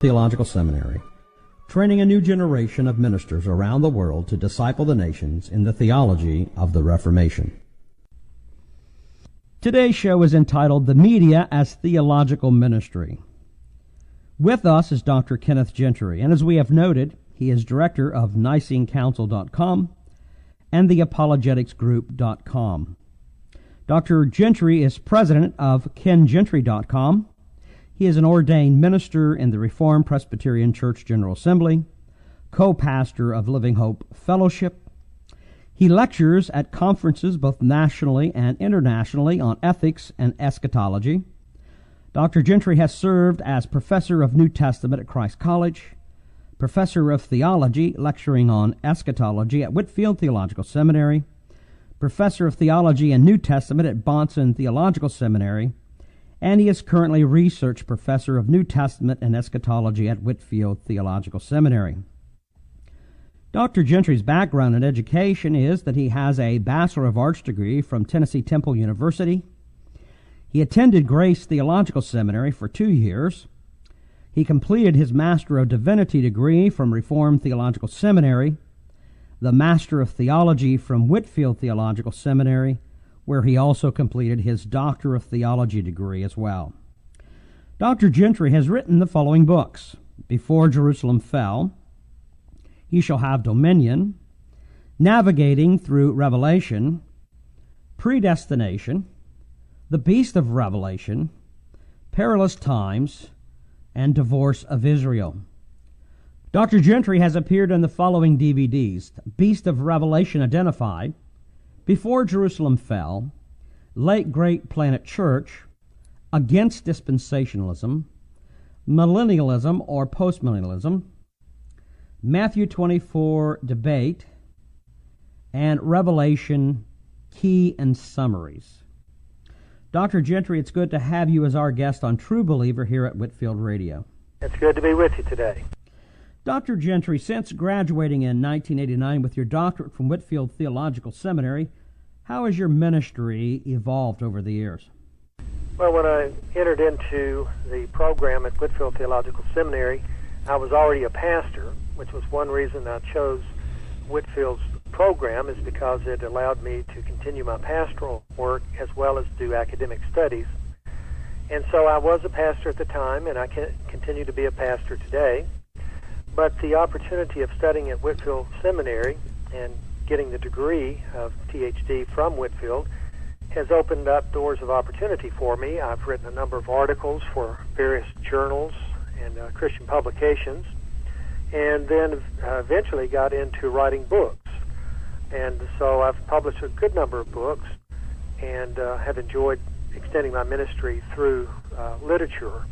Theological Seminary, training a new generation of ministers around the world to disciple the nations in the theology of the Reformation. Today's show is entitled The Media as Theological Ministry. With us is Dr. Kenneth Gentry, and as we have noted, he is director of NicingCouncil.com and theapologeticsgroup.com. Dr. Gentry is president of KenGentry.com. He is an ordained minister in the Reformed Presbyterian Church General Assembly, co-pastor of Living Hope Fellowship. He lectures at conferences both nationally and internationally on ethics and eschatology. Dr. Gentry has served as professor of New Testament at Christ College, professor of theology, lecturing on eschatology at Whitefield Theological Seminary, professor of theology and New Testament at Bonson Theological Seminary, and he is currently research professor of New Testament and eschatology at Whitefield Theological Seminary. Dr. Gentry's background in education is that he has a Bachelor of Arts degree from Tennessee Temple University. He attended Grace Theological Seminary for 2 years. He completed his Master of Divinity degree from Reformed Theological Seminary, the Master of Theology from Whitefield Theological Seminary, where he also completed his Doctor of Theology degree as well. Dr. Gentry has written the following books: Before Jerusalem Fell, He Shall Have Dominion, Navigating Through Revelation, Predestination, The Beast of Revelation, Perilous Times, and Divorce of Israel. Dr. Gentry has appeared in the following DVDs: Beast of Revelation Identified, Before Jerusalem Fell, Late Great Planet Church, Against Dispensationalism, Millennialism or Postmillennialism, Matthew 24 Debate, and Revelation Key and Summaries. Dr. Gentry, it's good to have you as our guest on True Believer here at Whitefield Radio. It's good to be with you today. Dr. Gentry, since graduating in 1989 with your doctorate from Whitefield Theological Seminary, how has your ministry evolved over the years? Well, when I entered into the program at Whitefield Theological Seminary, I was already a pastor, which was one reason I chose Whitefield's program, is because it allowed me to continue my pastoral work as well as do academic studies. And so I was a pastor at the time, and I continue to be a pastor today. But the opportunity of studying at Whitefield Seminary and getting the degree of Ph.D. from Whitefield has opened up doors of opportunity for me. I've written a number of articles for various journals and Christian publications, and then eventually got into writing books. And so I've published a good number of books and have enjoyed extending my ministry through literature.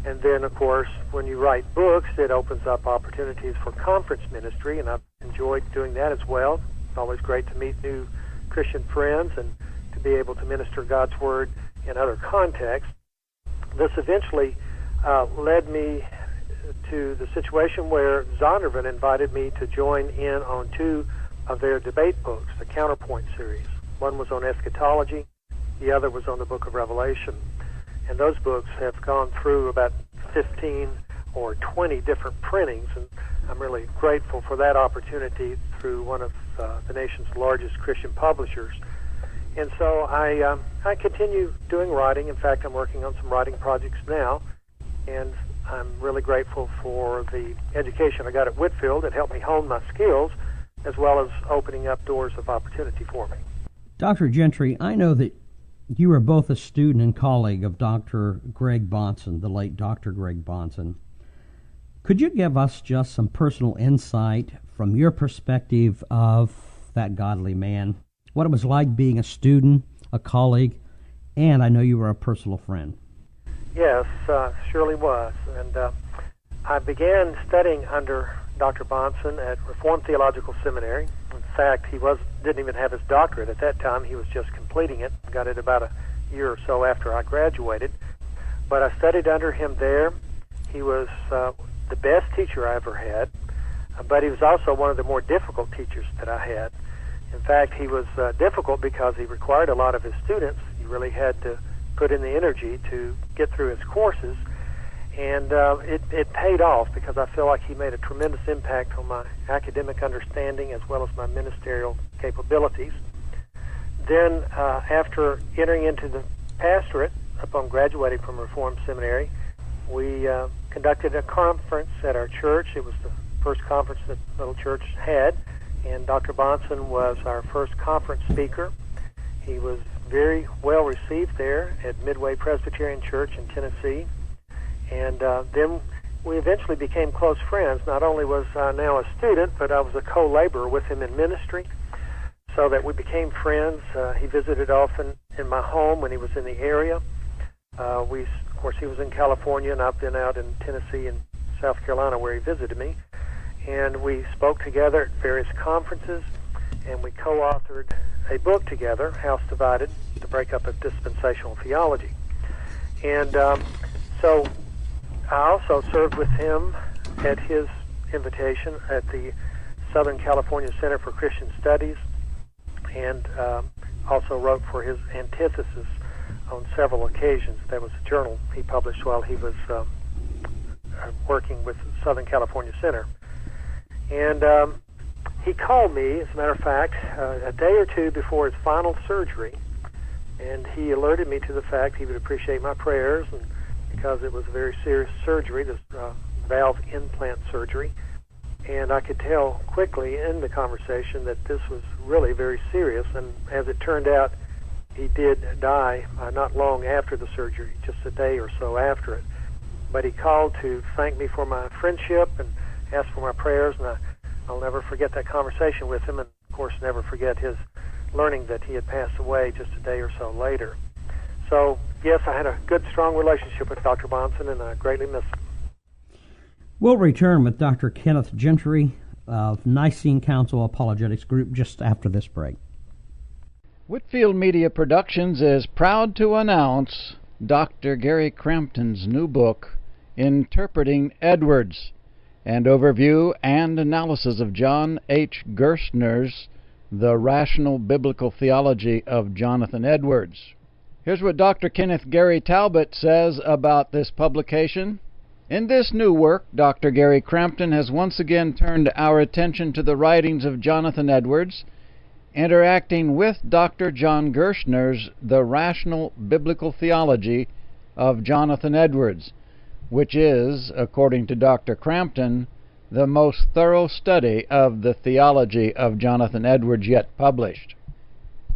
And then, of course, when you write books, it opens up opportunities for conference ministry, and I've enjoyed doing that as well. It's always great to meet new Christian friends and to be able to minister God's Word in other contexts. This eventually led me to the situation where Zondervan invited me to join in on 2 of their debate books, the Counterpoint series. One was on eschatology, the other was on the book of Revelation. And those books have gone through about 15 or 20 different printings, and I'm really grateful for that opportunity through one of the nation's largest Christian publishers. And so I continue doing writing. In fact, I'm working on some writing projects now, and I'm really grateful for the education I got at Whitefield. It helped me hone my skills as well as opening up doors of opportunity for me. Dr. Gentry, I know that you are both a student and colleague of Dr. Greg Bonson, the late Dr. Greg Bonson. Could you give us just some personal insight from your perspective of that godly man? What it was like being a student, a colleague, and I know you were a personal friend. Yes, surely was. And I began studying under Dr. Bonson at Reformed Theological Seminary. In fact, he didn't even have his doctorate at that time. He was just completing it. Got it about a year or so after I graduated. But I studied under him there. He was the best teacher I ever had, but he was also one of the more difficult teachers that I had. In fact, he was difficult because he required a lot of his students. He really had to put in the energy to get through his courses. And it paid off because I feel like he made a tremendous impact on my academic understanding as well as my ministerial capabilities. Then, after entering into the pastorate, upon graduating from Reformed Seminary, we conducted a conference at our church. It was the first conference that Little Church had, and Dr. Bonson was our first conference speaker. He was very well received there at Midway Presbyterian Church in Tennessee. And then we eventually became close friends. Not only was I now a student, but I was a co-laborer with him in ministry, so that we became friends. He visited often in my home when he was in the area. Of course, he was in California, and I've been out in Tennessee and South Carolina where he visited me. And we spoke together at various conferences, and we co-authored a book together, House Divided, The Breakup of Dispensational Theology. And so I also served with him at his invitation at the Southern California Center for Christian Studies, and also wrote for his Antithesis on several occasions. That was a journal he published while he was working with Southern California Center. And he called me, as a matter of fact, a day or two before his final surgery, and he alerted me to the fact he would appreciate my prayers, and because it was a very serious surgery, this valve implant surgery, and I could tell quickly in the conversation that this was really very serious, and as it turned out, he did die not long after the surgery, just a day or so after it. But he called to thank me for my friendship and asked for my prayers, and I'll never forget that conversation with him, and of course never forget his learning that he had passed away just a day or so later. So, yes, I had a good, strong relationship with Dr. Bonson, and I greatly miss him. We'll return with Dr. Kenneth Gentry of Nicene Council Apologetics Group just after this break. Whitfield Media Productions is proud to announce Dr. Gary Crampton's new book, Interpreting Edwards, an overview and analysis of John H. Gerstner's The Rational Biblical Theology of Jonathan Edwards. Here's what Dr. Kenneth Gary Talbot says about this publication. In this new work, Dr. Gary Crampton has once again turned our attention to the writings of Jonathan Edwards, interacting with Dr. John Gerstner's The Rational Biblical Theology of Jonathan Edwards, which is, according to Dr. Crampton, the most thorough study of the theology of Jonathan Edwards yet published.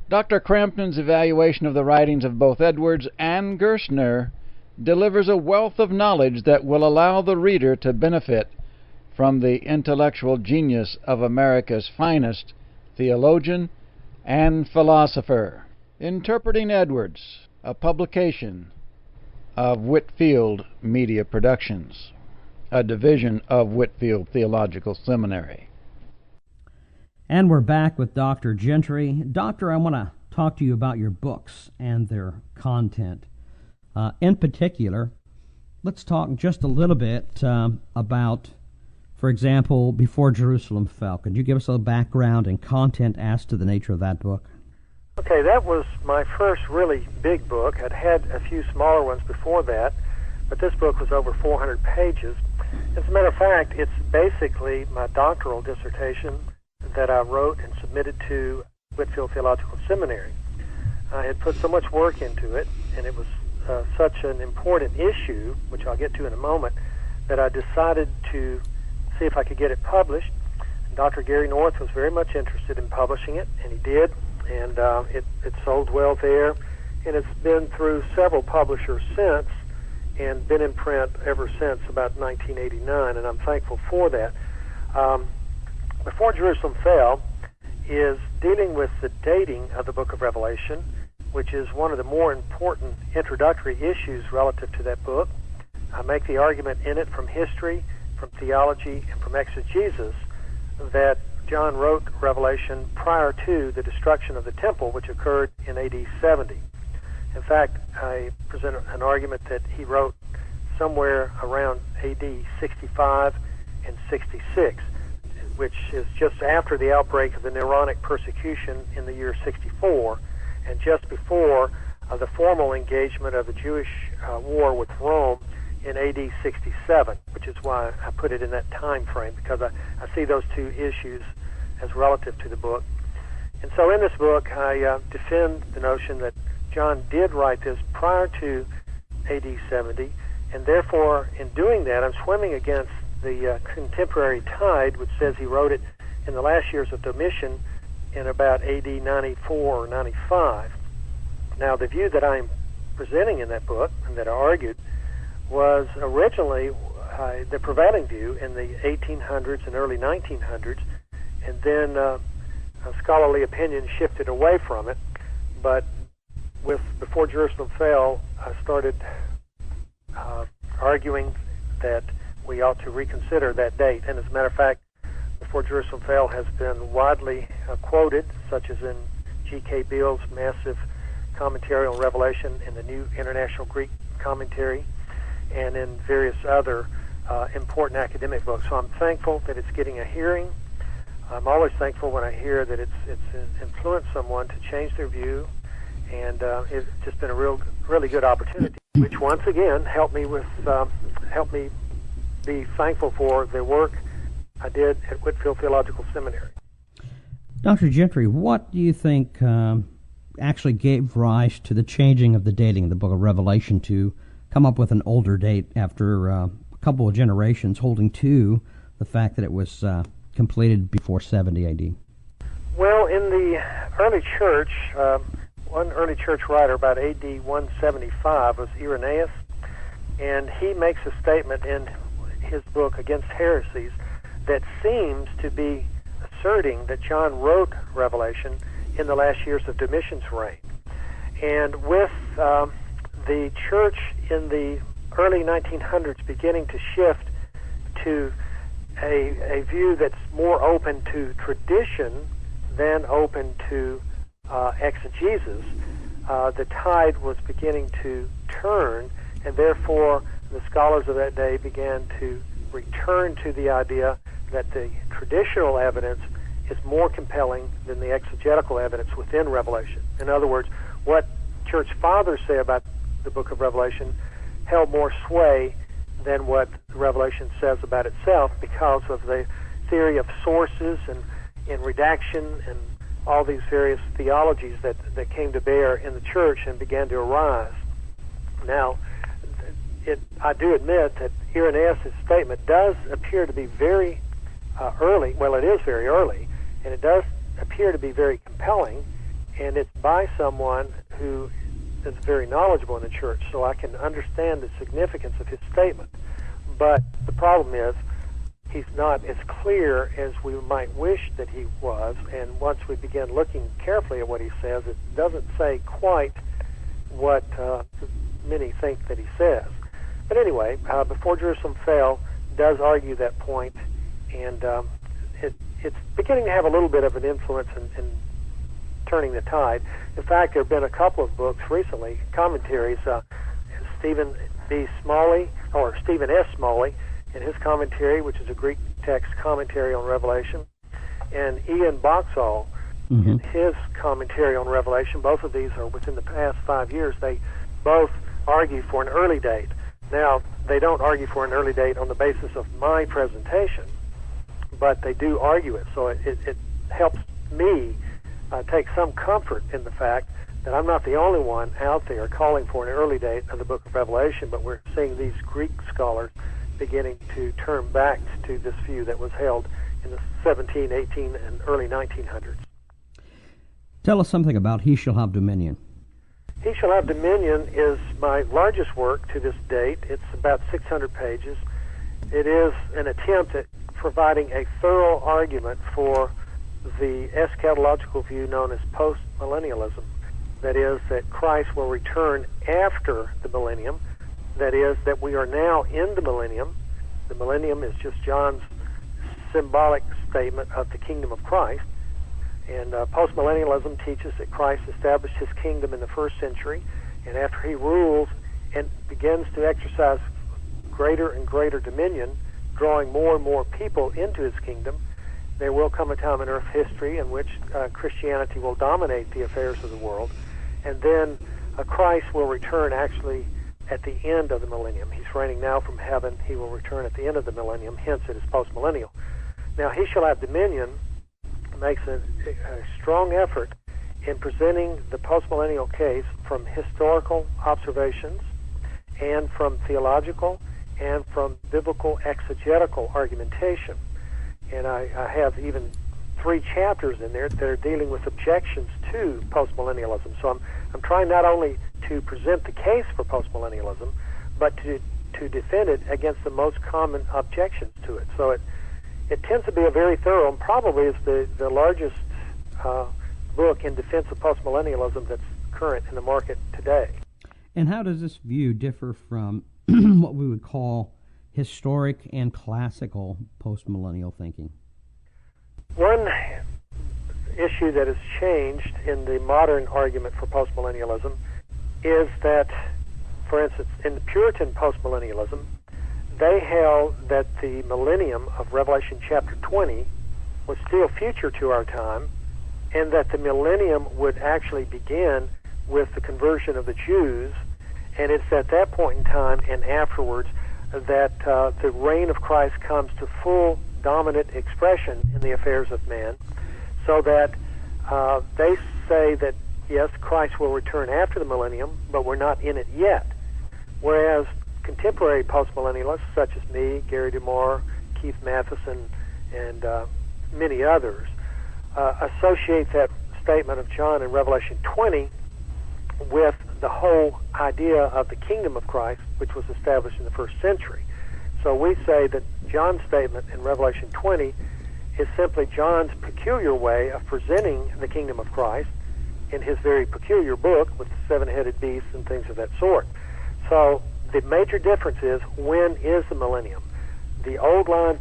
Dr. Crampton's evaluation of the writings of both Edwards and Gerstner delivers a wealth of knowledge that will allow the reader to benefit from the intellectual genius of America's finest theologian and philosopher. Interpreting Edwards, a publication of Whitfield Media Productions, a division of Whitfield Theological Seminary. And we're back with Dr. Gentry. Doctor, I want to talk to you about your books and their content. In particular, let's talk just a little bit about, for example, Before Jerusalem Fell. Could you give us a little background and content as to the nature of that book? Okay, that was my first really big book. I'd had a few smaller ones before that, but this book was over 400 pages. As a matter of fact, it's basically my doctoral dissertation that I wrote and submitted to Whitfield Theological Seminary. I had put so much work into it, and it was such an important issue, which I'll get to in a moment, that I decided to see if I could get it published. Dr. Gary North was very much interested in publishing it, and he did, and it sold well there, and it's been through several publishers since, and been in print ever since about 1989, and I'm thankful for that. Before Jerusalem Fell is dealing with the dating of the book of Revelation, which is one of the more important introductory issues relative to that book. I make the argument in it from history, from theology, and from exegesis that John wrote Revelation prior to the destruction of the temple, which occurred in AD 70. In fact, I present an argument that he wrote somewhere around AD 65 and 66, which is just after the outbreak of the Neronic persecution in the year 64, and just before the formal engagement of the Jewish war with Rome in AD 67, which is why I put it in that time frame, because I see those two issues as relative to the book. And so in this book, I defend the notion that John did write this prior to AD 70, and therefore, in doing that, I'm swimming against the contemporary tide, which says he wrote it in the last years of Domitian in about AD 94 or 95. Now, the view that I'm presenting in that book, and that I argued, was originally the prevailing view in the 1800s and early 1900s, and then scholarly opinion shifted away from it. But Before Jerusalem Fell, I started arguing that we ought to reconsider that date. And as a matter of fact, Before Jerusalem Fell has been widely quoted, such as in G.K. Beale's massive commentary on Revelation, in the New International Greek Commentary, and in various other important academic books. So I'm thankful that it's getting a hearing. I'm always thankful when I hear that it's influenced someone to change their view, and it's just been a really good opportunity, which once again helped me be thankful for the work I did at Whitefield Theological Seminary. Dr. Gentry, what do you think actually gave rise to the changing of the dating of the book of Revelation to come up with an older date after a couple of generations, holding to the fact that it was completed before 70 A.D.? Well, in the early church, one early church writer about A.D. 175 was Irenaeus, and he makes a statement in his book Against Heresies that seems to be asserting that John wrote Revelation in the last years of Domitian's reign. And with the church in the early 1900s beginning to shift to a view that's more open to tradition than open to exegesis, the tide was beginning to turn, and therefore the scholars of that day began to return to the idea that the traditional evidence is more compelling than the exegetical evidence within Revelation. In other words, what church fathers say about the book of Revelation held more sway than what Revelation says about itself, because of the theory of sources and redaction and all these various theologies that came to bear in the church and began to arise. Now, I do admit that Irenaeus' statement does appear to be very early. Well, it is very early, and it does appear to be very compelling, and it's by someone who is very knowledgeable in the church, so I can understand the significance of his statement. But the problem is, he's not as clear as we might wish that he was, and once we begin looking carefully at what he says, it doesn't say quite what many think that he says. But anyway, Before Jerusalem Fell does argue that point, and it's beginning to have a little bit of an influence in turning the tide. In fact, there have been a couple of books recently, commentaries. Stephen S. Smalley, in his commentary, which is a Greek text commentary on Revelation, and Ian Boxall in his commentary on Revelation. Both of these are within the past 5 years. They both argue for an early date. Now, they don't argue for an early date on the basis of my presentation, but they do argue it. So it helps me take some comfort in the fact that I'm not the only one out there calling for an early date of the book of Revelation, but we're seeing these Greek scholars beginning to turn back to this view that was held in the 17, 18, and early 1900s. Tell us something about He Shall Have Dominion. He Shall Have Dominion is my largest work to this date. It's about 600 pages. It is an attempt at providing a thorough argument for the eschatological view known as post-millennialism. That is, that Christ will return after the millennium. That is, that we are now in the millennium. The millennium is just John's symbolic statement of the kingdom of Christ. And postmillennialism teaches that Christ established his kingdom in the first century, and after he rules and begins to exercise greater and greater dominion, drawing more and more people into his kingdom, there will come a time in earth history in which Christianity will dominate the affairs of the world, and then Christ will return actually at the end of the millennium. He's reigning now from heaven. He will return at the end of the millennium, hence it is postmillennial. Now, he shall have dominion makes a strong effort in presenting the postmillennial case from historical observations and from theological and from biblical exegetical argumentation. And I have even 3 chapters in there that are dealing with objections to postmillennialism. So I'm trying not only to present the case for postmillennialism, but to defend it against the most common objections to it. So it tends to be a very thorough, and probably is the largest book in defense of postmillennialism that's current in the market today. And how does this view differ from what we would call historic and classical postmillennial thinking? One issue that has changed in the modern argument for postmillennialism is that, for instance, in the Puritan postmillennialism, they held that the millennium of Revelation chapter 20 was still future to our time, and that the millennium would actually begin with the conversion of the Jews, and it's at that point in time and afterwards that the reign of Christ comes to full dominant expression in the affairs of men, so that they say that, yes, Christ will return after the millennium, but we're not in it yet. Whereas contemporary postmillennialists, such as me, Gary DeMar, Keith Matheson, and many others, associate that statement of John in Revelation 20 with the whole idea of the kingdom of Christ, which was established in the first century. So we say that John's statement in Revelation 20 is simply John's peculiar way of presenting the kingdom of Christ in his very peculiar book with the 7-headed beasts and things of that sort. So the major difference is, when is the millennium? The old line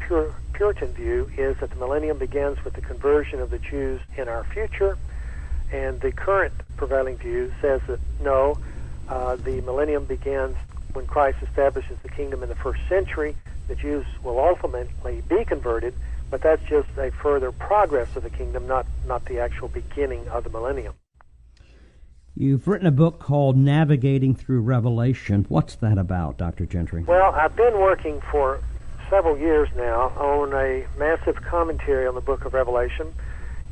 Puritan view is that the millennium begins with the conversion of the Jews in our future, and the current prevailing view says that no, the millennium begins when Christ establishes the kingdom in the first century. The Jews will ultimately be converted, but that's just a further progress of the kingdom, not the actual beginning of the millennium. You've written a book called Navigating Through Revelation. What's that about, Dr. Gentry? Well, I've been working for several years now on a massive commentary on the book of Revelation.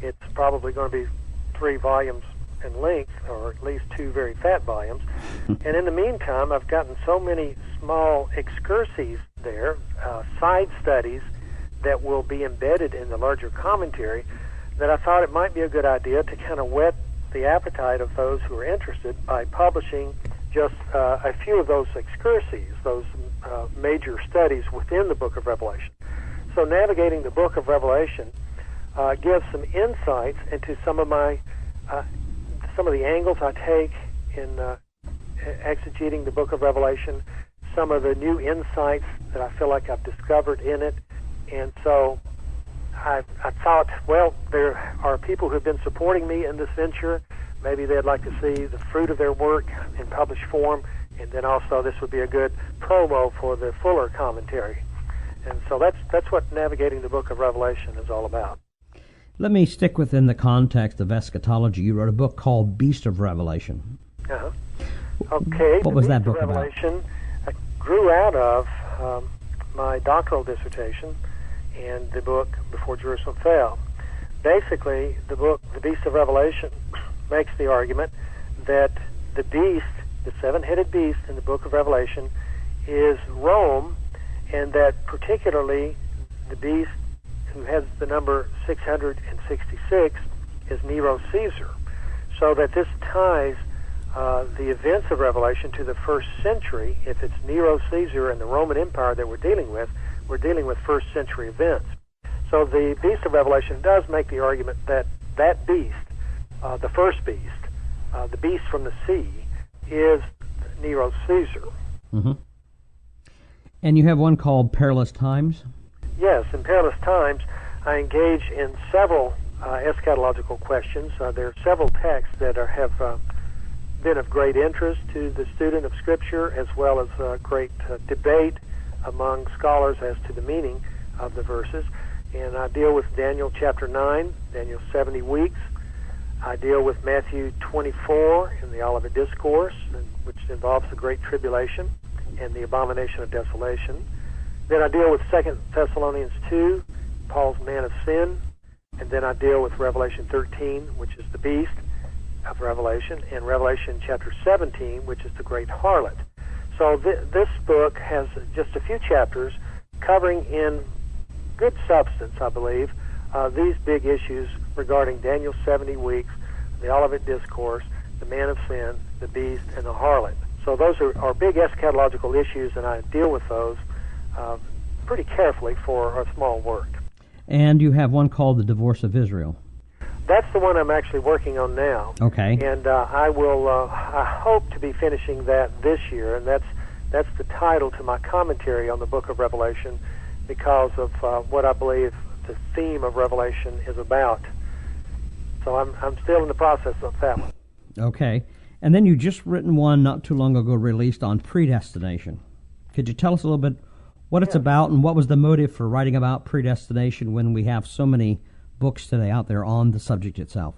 It's probably going to be 3 volumes in length, or at least 2 very fat volumes. And in the meantime, I've gotten so many small excurses there, side studies that will be embedded in the larger commentary, that I thought it might be a good idea to kind of whet the appetite of those who are interested by publishing just a few of those excurses, those major studies within the book of Revelation. So Navigating the book of Revelation gives some insights into some of the angles I take in exegeting the book of Revelation, some of the new insights that I feel like I've discovered in it. And so I thought, well, there are people who have been supporting me in this venture. Maybe they'd like to see the fruit of their work in published form, and then also this would be a good promo for the fuller commentary. And so that's what Navigating the book of Revelation is all about. Let me stick within the context of eschatology. You wrote a book called Beast of Revelation. Uh-huh. Okay. What was that book about? Revelation grew out of my doctoral dissertation and the book Before Jerusalem Fell. Basically, the book, The Beast of Revelation, makes the argument that the beast, the 7-headed beast in the book of Revelation, is Rome, and that particularly the beast who has the number 666 is Nero Caesar. So that this ties the events of Revelation to the first century. If it's Nero Caesar and the Roman Empire that we're dealing with first century events. So the Beast of Revelation does make the argument that that beast, the first beast, the beast from the sea, is Nero Caesar. Mm-hmm. And you have one called Perilous Times? Yes, in Perilous Times, I engage in several eschatological questions. There are several texts that have been of great interest to the student of Scripture, as well as great debate among scholars as to the meaning of the verses. And I deal with Daniel chapter 9, Daniel's 70 weeks, I deal with Matthew 24 in the Olivet Discourse, which involves the Great Tribulation and the abomination of desolation. Then I deal with 2 Thessalonians 2, Paul's man of sin. And then I deal with Revelation 13, which is the beast of Revelation, and Revelation chapter 17, which is the great harlot. So this book has just a few chapters covering in good substance, I believe, these big issues regarding Daniel's 70 weeks, the Olivet Discourse, the man of sin, the beast, and the harlot. So those are big eschatological issues, and I deal with those pretty carefully for a small work. And you have one called The Divorce of Israel. That's the one I'm actually working on now. Okay. And I hope to be finishing that this year, and that's the title to my commentary on the book of Revelation, because of what I believe the theme of Revelation is about. So I'm still in the process of that one. Okay. And then you just written one not too long ago released on predestination. Could you tell us a little bit what it's about, and what was the motive for writing about predestination when we have so many books today out there on the subject itself?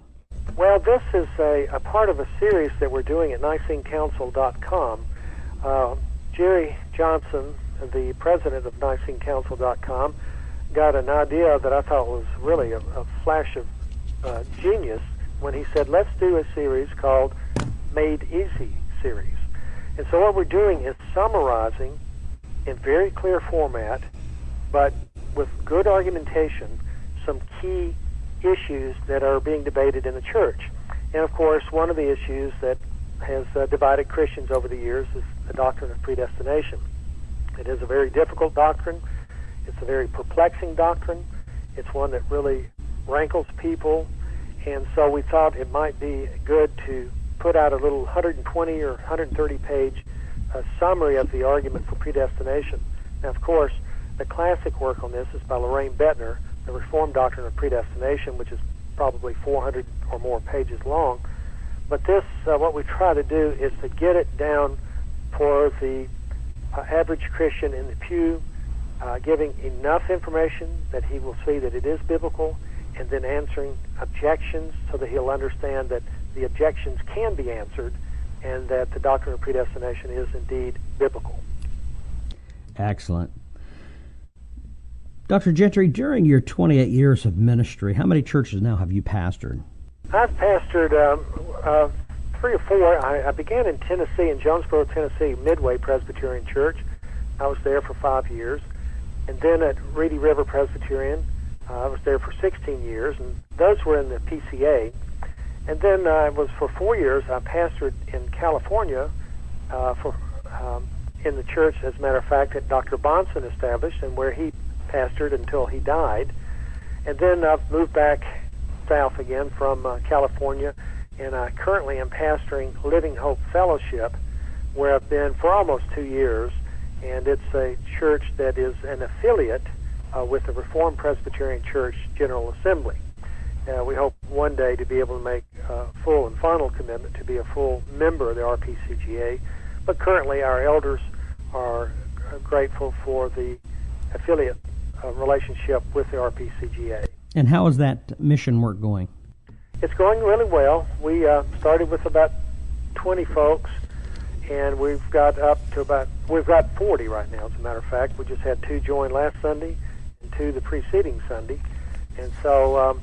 Well, this is a part of a series that we're doing at NiceneCouncil.com. Jerry Johnson, the president of NiceneCouncil.com, got an idea that I thought was really a flash of genius when he said, let's do a series called Made Easy series. And so what we're doing is summarizing in very clear format, but with good argumentation, some key issues that are being debated in the church. And of course, one of the issues that has divided Christians over the years is the doctrine of predestination. It is a very difficult doctrine. It's a very perplexing doctrine. It's one that really rankles people. And so we thought it might be good to put out a little 120 or 130 page summary of the argument for predestination. Now, of course, the classic work on this is by Lorraine Bettner, the Reformed Doctrine of Predestination, which is probably 400 or more pages long. But this, what we try to do is to get it down for the average Christian in the pew, giving enough information that he will see that it is biblical, and then answering objections so that he'll understand that the objections can be answered and that the doctrine of predestination is indeed biblical. Excellent. Dr. Gentry, during your 28 years of ministry, how many churches now have you pastored? I've pastored 3 or 4. I began in Tennessee, in Jonesboro, Tennessee, Midway Presbyterian Church. I was there for 5 years. And then at Reedy River Presbyterian, I was there for 16 years, and those were in the PCA. And then for 4 years, I pastored in California in the church, as a matter of fact, that Dr. Bonson established and where he pastored until he died. And then I've moved back south again from California, and I currently am pastoring Living Hope Fellowship, where I've been for almost 2 years, and it's a church that is an affiliate with the Reformed Presbyterian Church General Assembly. We hope one day to be able to make a full and final commitment to be a full member of the RPCGA, but currently our elders are grateful for the affiliate relationship with the RPCGA. And how is that mission work going? It's going really well. We started with about 20 folks, and we've got 40 right now, as a matter of fact. We just had 2 join last Sunday and 2 the preceding Sunday. And so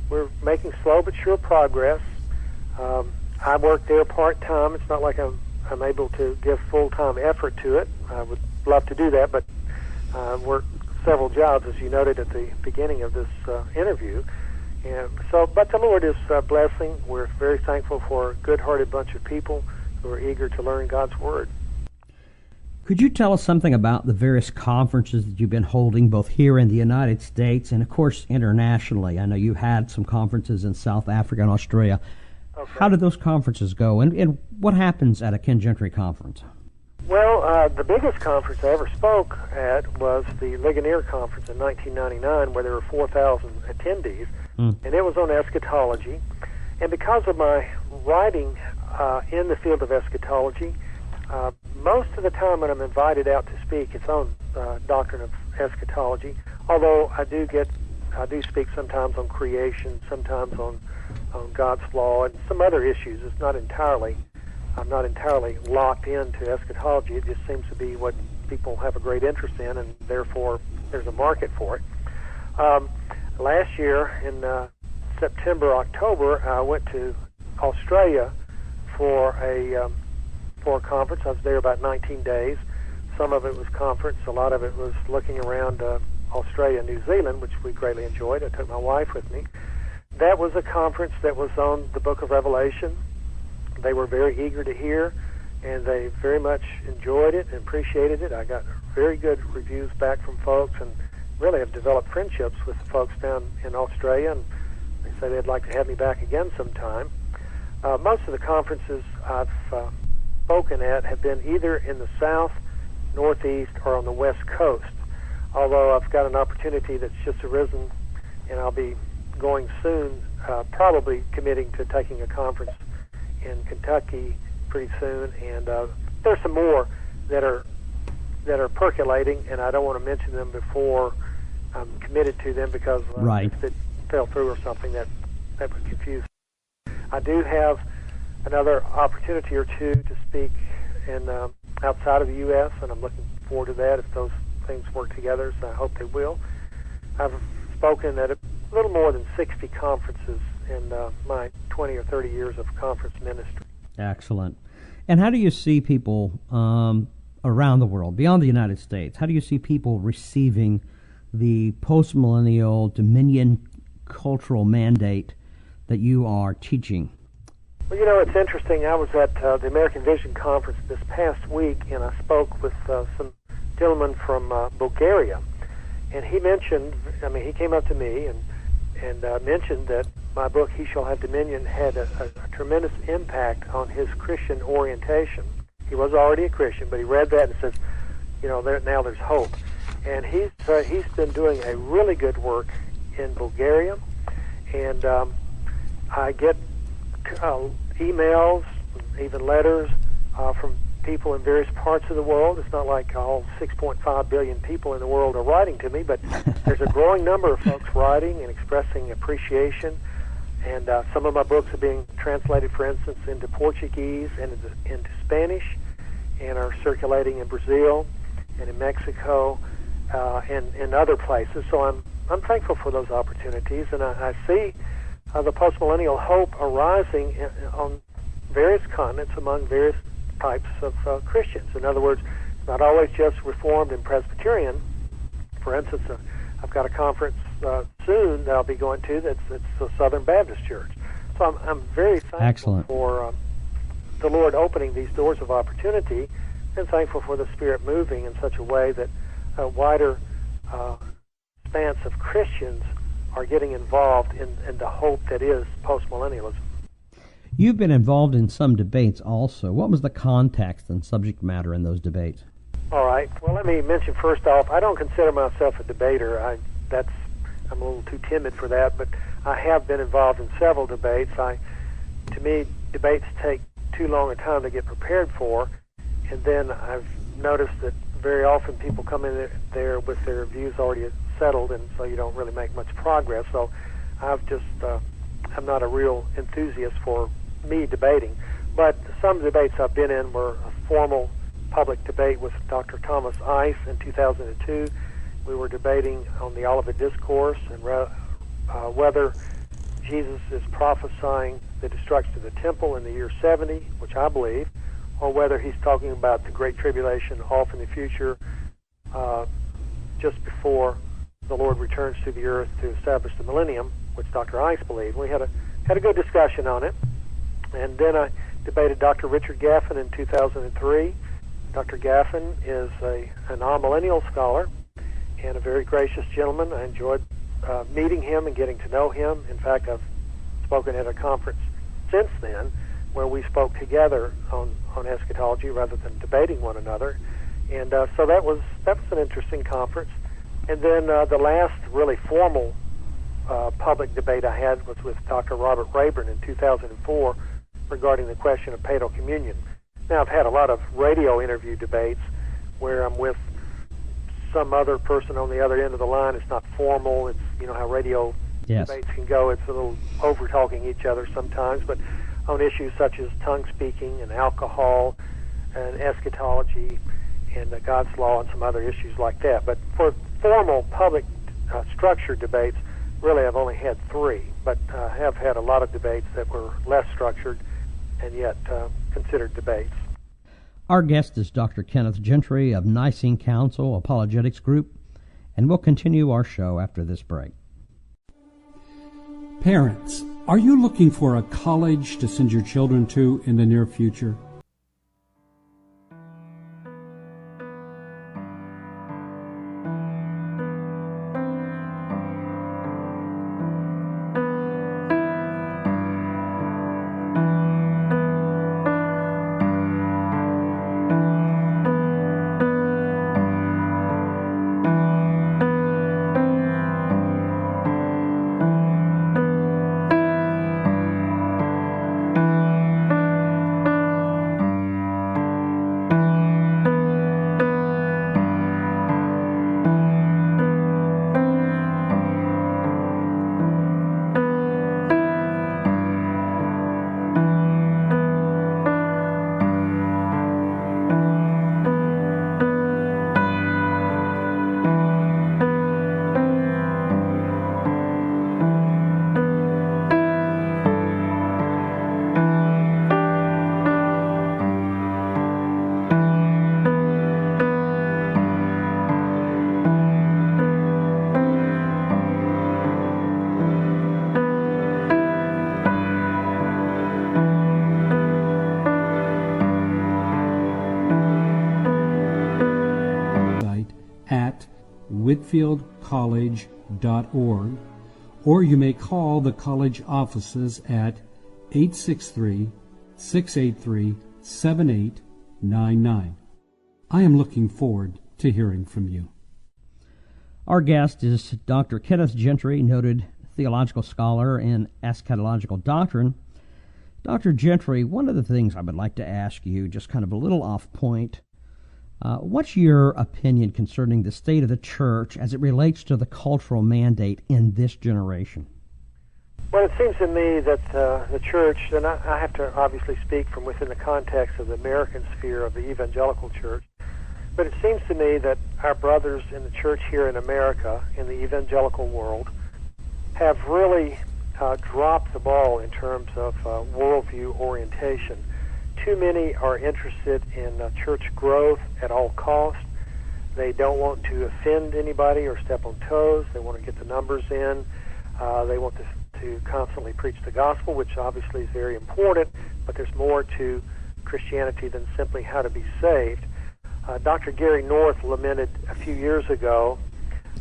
we're making slow but sure progress. I work there part-time. It's not like I'm able to give full-time effort to it. I would love to do that, but I work several jobs, as you noted at the beginning of this interview. And so, but the Lord is blessing. We're very thankful for a good-hearted bunch of people who are eager to learn God's Word. Could you tell us something about the various conferences that you've been holding, both here in the United States and, of course, internationally? I know you had some conferences in South Africa and Australia. Okay. How did those conferences go, and what happens at a Ken Gentry conference? Well, the biggest conference I ever spoke at was the Ligonier Conference in 1999, where there were 4,000 attendees, and it was on eschatology. And because of my writing in the field of eschatology, most of the time when I'm invited out to speak, it's on doctrine of eschatology. Although I do speak sometimes on creation, sometimes on on God's law and some other issues. I'm not entirely locked into eschatology. It just seems to be what people have a great interest in, and therefore there's a market for it. Last year in September, October, I went to Australia for a conference. I was there about 19 days. Some of it was conference. A lot of it was looking around Australia and New Zealand, which we greatly enjoyed. I took my wife with me. That was a conference that was on the book of Revelation. They were very eager to hear, and they very much enjoyed it and appreciated it. I got very good reviews back from folks, and really have developed friendships with the folks down in Australia, and they say they'd like to have me back again sometime. Most of the conferences I've spoken at have been either in the South, Northeast, or on the West Coast, although I've got an opportunity that's just arisen, and I'll be going soon, probably committing to taking a conference in Kentucky pretty soon, and there's some more that are percolating, and I don't want to mention them before I'm committed to them, because if it fell through or something, that would confuse. I do have another opportunity or two to speak in outside of the U.S., and I'm looking forward to that if those things work together, so I hope they will. I've spoken at a little more than 60 conferences in my 20 or 30 years of conference ministry. Excellent. And how do you see people around the world, beyond the United States, how do you see people receiving the postmillennial dominion cultural mandate that you are teaching? Well, you know, it's interesting. I was at the American Vision Conference this past week, and I spoke with some gentlemen from Bulgaria, and he mentioned, he came up to me and mentioned that my book, He Shall Have Dominion, had a tremendous impact on his Christian orientation. He was already a Christian, but he read that and says, now there's hope. And he's been doing a really good work in Bulgaria, and I get emails, even letters from people in various parts of the world. It's not like all 6.5 billion people in the world are writing to me, but there's a growing number of folks writing and expressing appreciation. And some of my books are being translated, for instance, into Portuguese and into Spanish, and are circulating in Brazil and in Mexico and in other places. So I'm thankful for those opportunities, and I see the postmillennial hope arising on various continents among various types of Christians. In other words, it's not always just Reformed and Presbyterian. For instance, I've got a conference soon that I'll be going to that's the Southern Baptist Church. So I'm very thankful for the Lord opening these doors of opportunity, and thankful for the Spirit moving in such a way that a wider expanse of Christians are getting involved in the hope that is postmillennialism. You've been involved in some debates also. What was the context and subject matter in those debates? All right. Well, let me mention first off, I don't consider myself a debater. I'm a little too timid for that, but I have been involved in several debates. To me, debates take too long a time to get prepared for, and then I've noticed that very often people come in there with their views already settled, and so you don't really make much progress. So I'm not a real enthusiast for me debating. But some debates I've been in were a formal public debate with Dr. Thomas Ice in 2002. We were debating on the Olivet Discourse and whether Jesus is prophesying the destruction of the temple in the year 70, which I believe, or whether he's talking about the Great Tribulation off in the future, just before the Lord returns to the earth to establish the millennium, which Dr. Ice believed. We had a good discussion on it. And then I debated Dr. Richard Gaffin in 2003. Dr. Gaffin is an amillennial scholar and a very gracious gentleman. I enjoyed meeting him and getting to know him. In fact, I've spoken at a conference since then where we spoke together on eschatology rather than debating one another. And so that was an interesting conference. And then the last really formal public debate I had was with Dr. Robert Rayburn in 2004 regarding the question of paedo communion. Now, I've had a lot of radio interview debates where I'm with some other person on the other end of the line. It's not formal. It's, how radio Yes. Debates can go, it's a little over-talking each other sometimes, but on issues such as tongue speaking and alcohol and eschatology and God's law and some other issues like that. But for formal public structured debates, really I've only had 3, but have had a lot of debates that were less structured and yet considered debates. Our guest is Dr. Kenneth Gentry of Nicene Council Apologetics Group, and we'll continue our show after this break. Parents, are you looking for a college to send your children to in the near future? whitfieldcollege.org, or you may call the college offices at 863-683-7899. I am looking forward to hearing from you. Our guest is Dr. Kenneth Gentry, noted theological scholar in eschatological doctrine. Dr. Gentry, one of the things I would like to ask you, just kind of a little off point, what's your opinion concerning the state of the church as it relates to the cultural mandate in this generation? Well, it seems to me that the church, and I have to obviously speak from within the context of the American sphere of the evangelical church, but it seems to me that our brothers in the church here in America, in the evangelical world, have really dropped the ball in terms of worldview orientation. Too many are interested in church growth at all costs. They don't want to offend anybody or step on toes. They want to get the numbers in. They want to constantly preach the gospel, which obviously is very important, but there's more to Christianity than simply how to be saved. Dr. Gary North lamented a few years ago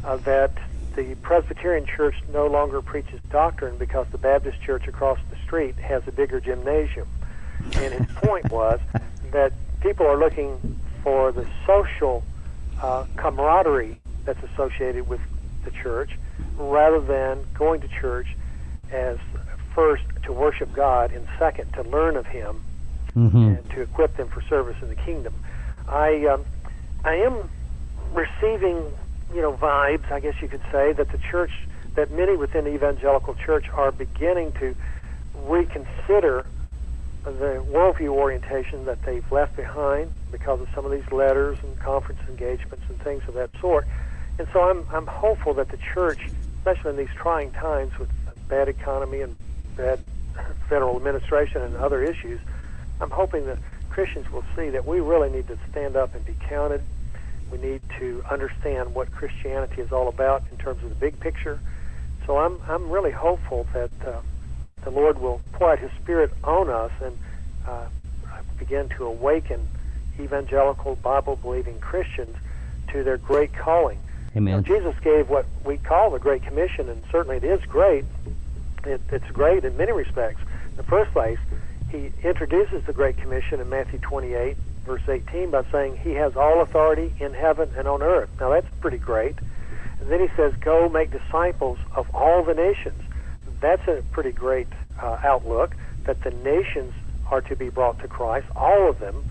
that the Presbyterian Church no longer preaches doctrine because the Baptist Church across the street has a bigger gymnasium. And his point was that people are looking for the social camaraderie that's associated with the church rather than going to church as first to worship God and second to learn of Him and to equip them for service in the kingdom. I am receiving, vibes, I guess you could say, that the church, that many within the evangelical church are beginning to reconsider the worldview orientation that they've left behind because of some of these letters and conference engagements and things of that sort. And so I'm hopeful that the church, especially in these trying times with bad economy and bad federal administration and other issues, I'm hoping that Christians will see that we really need to stand up and be counted. We need to understand what Christianity is all about in terms of the big picture. So I'm really hopeful that the Lord will pour out His Spirit on us and begin to awaken evangelical, Bible-believing Christians to their great calling. Amen. Now, Jesus gave what we call the Great Commission, and certainly it is great. It's great in many respects. In the first place, He introduces the Great Commission in Matthew 28, verse 18, by saying He has all authority in heaven and on earth. Now, that's pretty great. And then He says, go make disciples of all the nations. That's a pretty great outlook, that the nations are to be brought to Christ, all of them.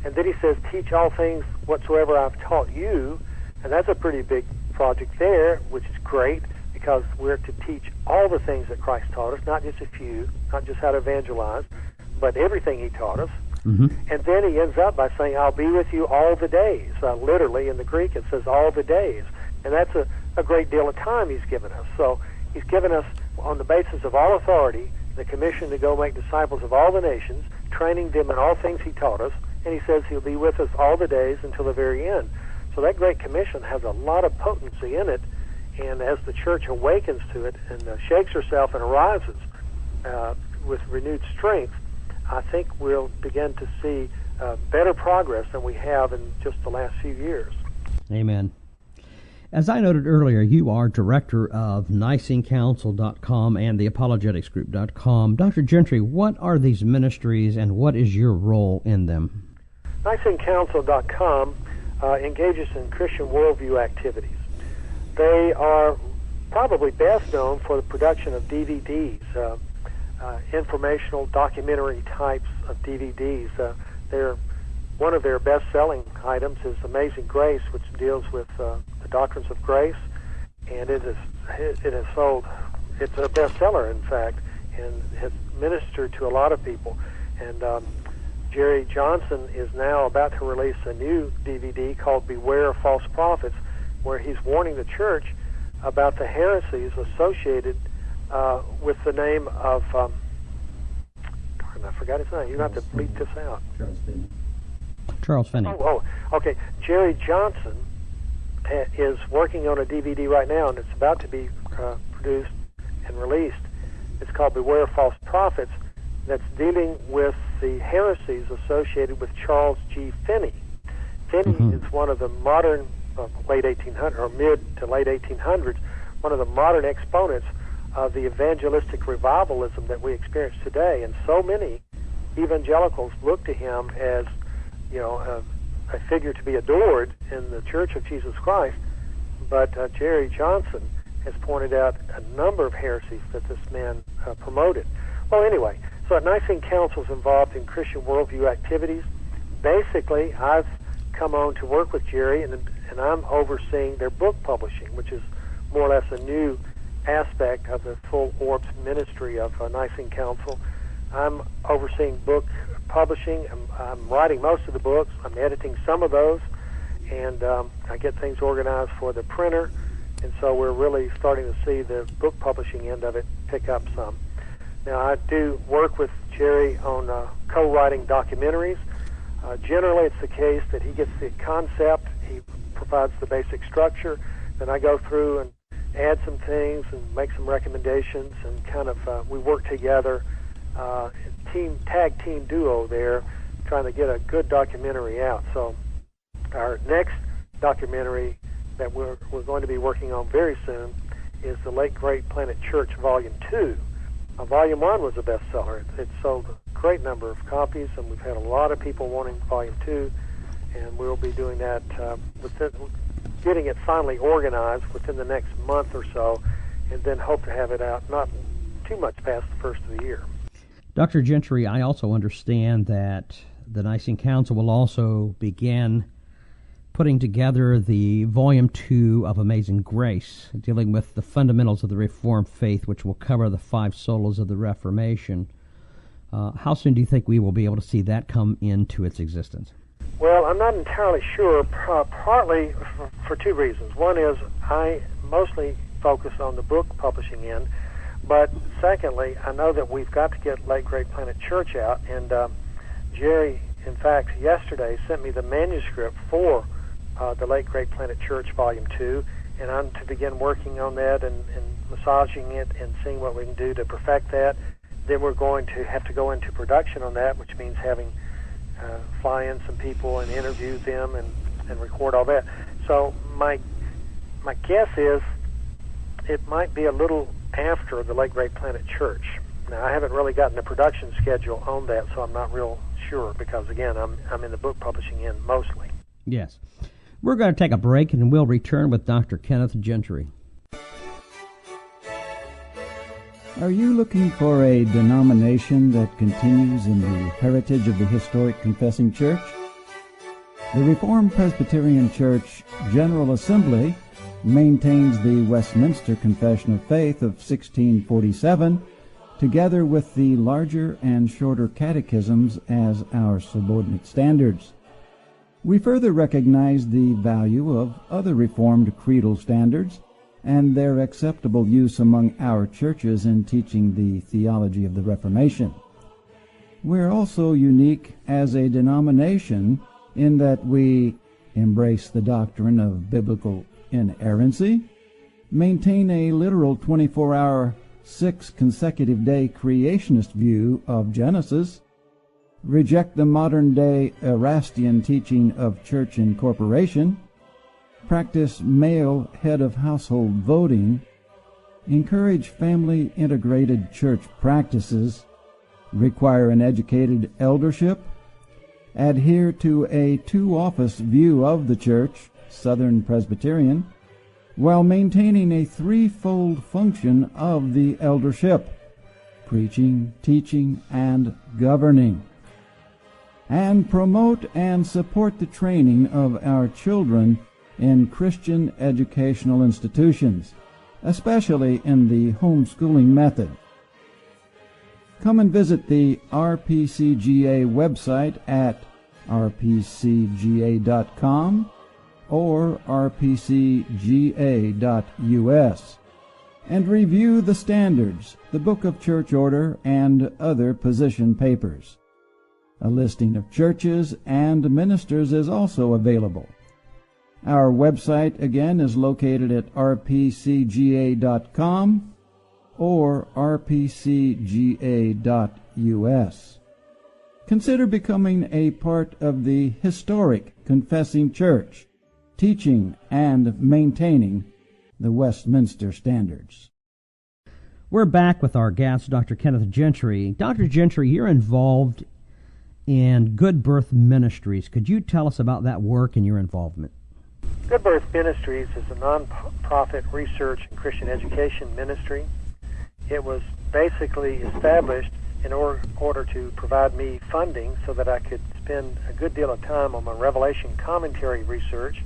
And then He says, teach all things whatsoever I've taught you. And that's a pretty big project there, which is great, because we're to teach all the things that Christ taught us, not just a few, not just how to evangelize, but everything he taught us. Mm-hmm. And then he ends up by saying, I'll be with you all the days. Literally, in the Greek, it says all the days. And that's a great deal of time he's given us. So he's given us, on the basis of all authority, the commission to go make disciples of all the nations, training them in all things he taught us. And he says he'll be with us all the days until the very end. So that Great Commission has a lot of potency in it. And as the church awakens to it and shakes herself and arises with renewed strength, I think we'll begin to see better progress than we have in just the last few years. Amen. As I noted earlier, you are director of NicingCouncil.com and the ApologeticsGroup.com. Dr. Gentry, what are these ministries and what is your role in them? NicingCouncil.com engages in Christian worldview activities. They are probably best known for the production of DVDs, informational documentary types of DVDs. One of their best-selling items is Amazing Grace, which deals with the doctrines of grace, and it has sold. It's a bestseller, in fact, and has ministered to a lot of people. And Jerry Johnson is now about to release a new DVD called Beware of False Prophets, where he's warning the church about the heresies associated with the name of, I forgot his name. You have to bleep this out. Charles Finney. Oh, okay. Jerry Johnson is working on a DVD right now, and it's about to be produced and released. It's called Beware of False Prophets. That's dealing with the heresies associated with Charles G. Finney. Finney is one of the modern, late 1800s, or mid to late 1800s, one of the modern exponents of the evangelistic revivalism that we experience today. And so many evangelicals look to him as, a figure to be adored in the Church of Jesus Christ. But Jerry Johnson has pointed out a number of heresies that this man promoted. Well, anyway, so at Nicene Council is involved in Christian worldview activities. Basically, I've come on to work with Jerry, and I'm overseeing their book publishing, which is more or less a new aspect of the full orbs ministry of Nicene Council. I'm overseeing book publishing. I'm writing most of the books. I'm editing some of those, and I get things organized for the printer, and so we're really starting to see the book publishing end of it pick up some. Now, I do work with Jerry on co-writing documentaries. Generally, it's the case that he gets the concept, he provides the basic structure, then I go through and add some things and make some recommendations, and kind of we work together, tag team duo there, trying to get a good documentary out. So our next documentary that we're going to be working on very soon is The Late Great Planet Church Volume 2. Volume 1 was a bestseller. It sold a great number of copies, and we've had a lot of people wanting Volume 2, and we'll be doing that, getting it finally organized within the next month or so, and then hope to have it out not too much past the first of the year. Dr. Gentry, I also understand that the Nicene Council will also begin putting together the Volume 2 of Amazing Grace, dealing with the fundamentals of the Reformed faith, which will cover the 5 solas of the Reformation. How soon do you think we will be able to see that come into its existence? Well, I'm not entirely sure, partly for 2 reasons. One is I mostly focus on the book publishing end, but secondly, I know that we've got to get Late Great Planet Church out, and Jerry, in fact, yesterday sent me the manuscript for the Late Great Planet Church Volume 2, and I'm to begin working on that and massaging it and seeing what we can do to perfect that. Then we're going to have to go into production on that, which means having fly in some people and interview them and record all that. So my guess is it might be a little after the Late Great Planet Church. Now, I haven't really gotten the production schedule on that, so I'm not real sure because, again, I'm in the book publishing end mostly. Yes. We're going to take a break, and we'll return with Dr. Kenneth Gentry. Are you looking for a denomination that continues in the heritage of the historic Confessing Church? The Reformed Presbyterian Church General Assembly maintains the Westminster Confession of Faith of 1647, together with the larger and shorter catechisms as our subordinate standards. We further recognize the value of other Reformed creedal standards and their acceptable use among our churches in teaching the theology of the Reformation. We're also unique as a denomination in that we embrace the doctrine of biblical inerrancy, maintain a literal 24-hour, 6 consecutive day creationist view of Genesis, reject the modern-day Erastian teaching of church incorporation, practice male head of household voting, encourage family-integrated church practices, require an educated eldership, adhere to a two-office view of the church, Southern Presbyterian, while maintaining a threefold function of the eldership: preaching, teaching, and governing, and promote and support the training of our children in Christian educational institutions, especially in the homeschooling method. Come and visit the RPCGA website at rpcga.com or rpcga.us and review the standards, the Book of Church Order, and other position papers. A listing of churches and ministers is also available. Our website, again, is located at rpcga.com or rpcga.us. Consider becoming a part of the historic Confessing Church, teaching and maintaining the Westminster Standards. We're back with our guest, Dr. Kenneth Gentry. Dr. Gentry, you're involved in Good Birth Ministries. Could you tell us about that work and your involvement? Good Birth Ministries is a non-profit research and Christian education ministry. It was basically established in order to provide me funding so that I could spend a good deal of time on my Revelation commentary research.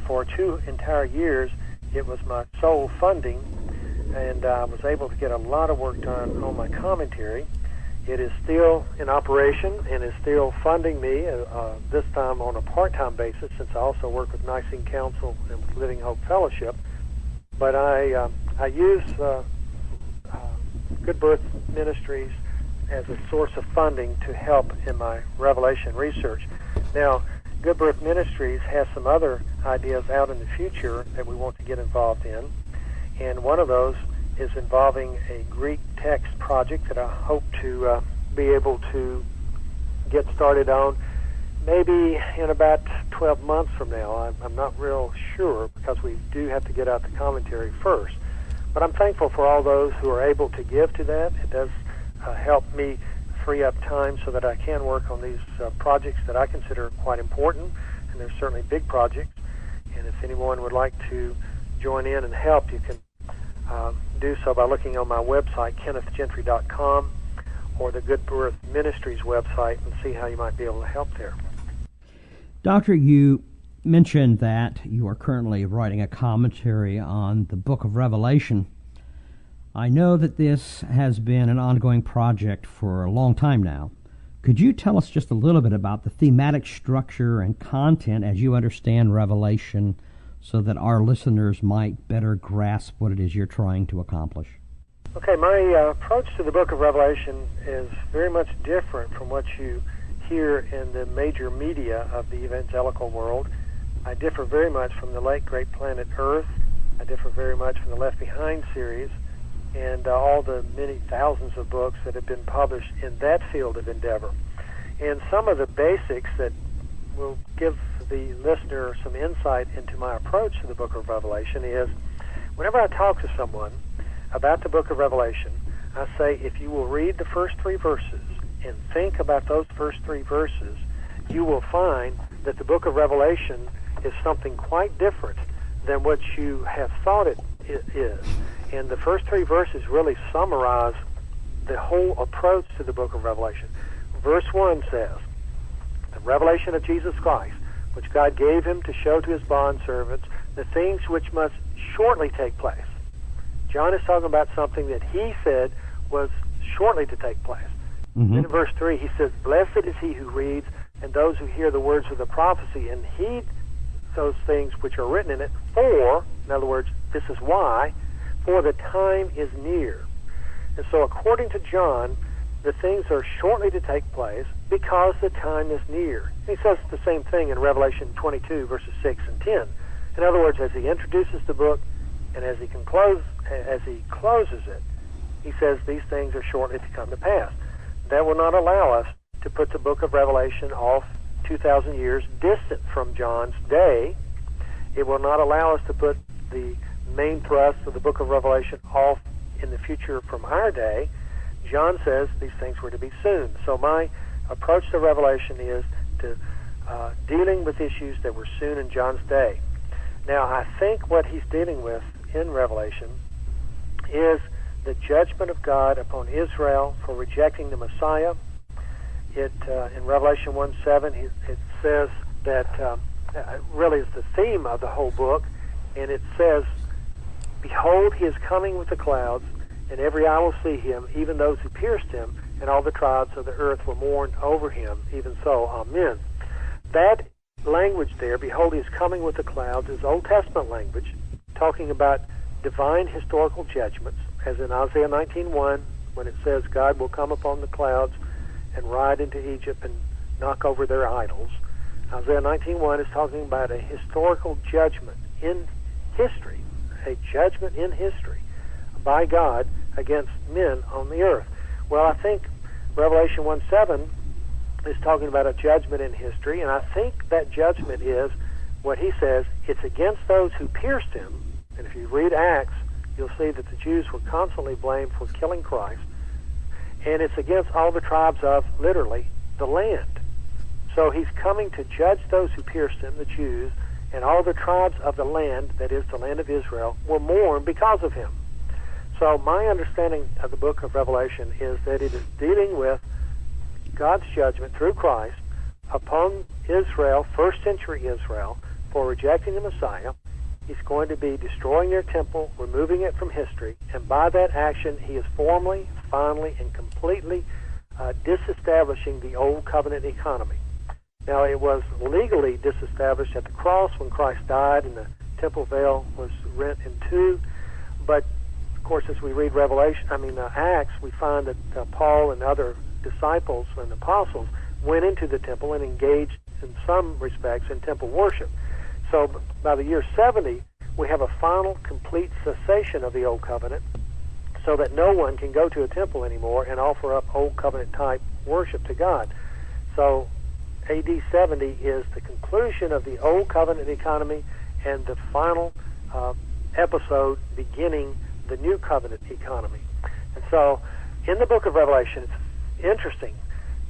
For 2 entire years, it was my sole funding, and I was able to get a lot of work done on my commentary. It is still in operation and is still funding me, this time on a part-time basis, since I also work with Nicene Council and with Living Hope Fellowship. But I use Good Birth Ministries as a source of funding to help in my Revelation research. Now, Good Birth Ministries has some other ideas out in the future that we want to get involved in, and one of those is involving a Greek text project that I hope to be able to get started on maybe in about 12 months from now. I'm not real sure because we do have to get out the commentary first. But I'm thankful for all those who are able to give to that. It does help me free up time so that I can work on these projects that I consider quite important, and they're certainly big projects. And if anyone would like to join in and help, you can do so by looking on my website, kennethgentry.com, or the Good Birth Ministries website, and see how you might be able to help there. Doctor, you mentioned that you are currently writing a commentary on the book of Revelation. I know that this has been an ongoing project for a long time now. Could you tell us just a little bit about the thematic structure and content as you understand Revelation, so that our listeners might better grasp what it is you're trying to accomplish? Okay, my approach to the book of Revelation is very much different from what you hear in the major media of the evangelical world. I differ very much from the late great planet Earth. I differ very much from the Left Behind series and all the many thousands of books that have been published in that field of endeavor. And some of the basics that will give the listener some insight into my approach to the book of Revelation is, whenever I talk to someone about the book of Revelation, I say, if you will read the first 3 verses and think about those first 3 verses, you will find that the book of Revelation is something quite different than what you have thought it is. And the first 3 verses really summarize the whole approach to the book of Revelation. Verse 1 says, the revelation of Jesus Christ, which God gave him to show to his bondservants the things which must shortly take place. John is talking about something that he said was shortly to take place. Mm-hmm. Then in verse 3 he says, "Blessed is he who reads, and those who hear the words of the prophecy, and heed those things which are written in it, for," in other words, this is why, "for the time is near." And so according to John, the things are shortly to take place because the time is near. He says the same thing in Revelation 22, verses 6 and 10. In other words, as he introduces the book and as he closes it, he says these things are shortly to come to pass. That will not allow us to put the book of Revelation off 2,000 years distant from John's day. It will not allow us to put the main thrust of the book of Revelation off in the future from our day. John says these things were to be soon. So my approach to Revelation is to dealing with issues that were soon in John's day. Now, I think what he's dealing with in Revelation is the judgment of God upon Israel for rejecting the Messiah. In Revelation 1:7, it says that really is the theme of the whole book, and it says, "Behold, he is coming with the clouds, and every eye will see him, even those who pierced him, and all the tribes of the earth will mourn over him. Even so, amen." That language there, "Behold, he is coming with the clouds," is Old Testament language, talking about divine historical judgments, as in Isaiah 19:1, when it says God will come upon the clouds and ride into Egypt and knock over their idols. Isaiah 19:1 is talking about a historical judgment in history, a judgment in history by God against men on the earth. Well, I think Revelation 1:7 is talking about a judgment in history, and I think that judgment is what he says, it's against those who pierced him. And if you read Acts, you'll see that the Jews were constantly blamed for killing Christ. And it's against all the tribes of, literally, the land. So he's coming to judge those who pierced him, the Jews, and all the tribes of the land, that is, the land of Israel, will mourn because of him. So my understanding of the book of Revelation is that it is dealing with God's judgment through Christ upon Israel, first century Israel, for rejecting the Messiah. He's going to be destroying their temple, removing it from history, and by that action he is formally, finally, and completely disestablishing the old covenant economy. Now, it was legally disestablished at the cross when Christ died and the temple veil was rent in two, but of course, as we read Acts, we find that Paul and other disciples and apostles went into the temple and engaged in some respects in temple worship. So by the year 70, we have a final, complete cessation of the Old Covenant so that no one can go to a temple anymore and offer up Old Covenant-type worship to God. So AD 70 is the conclusion of the Old Covenant economy and the final episode beginning the New Covenant economy. And so in the book of Revelation, it's interesting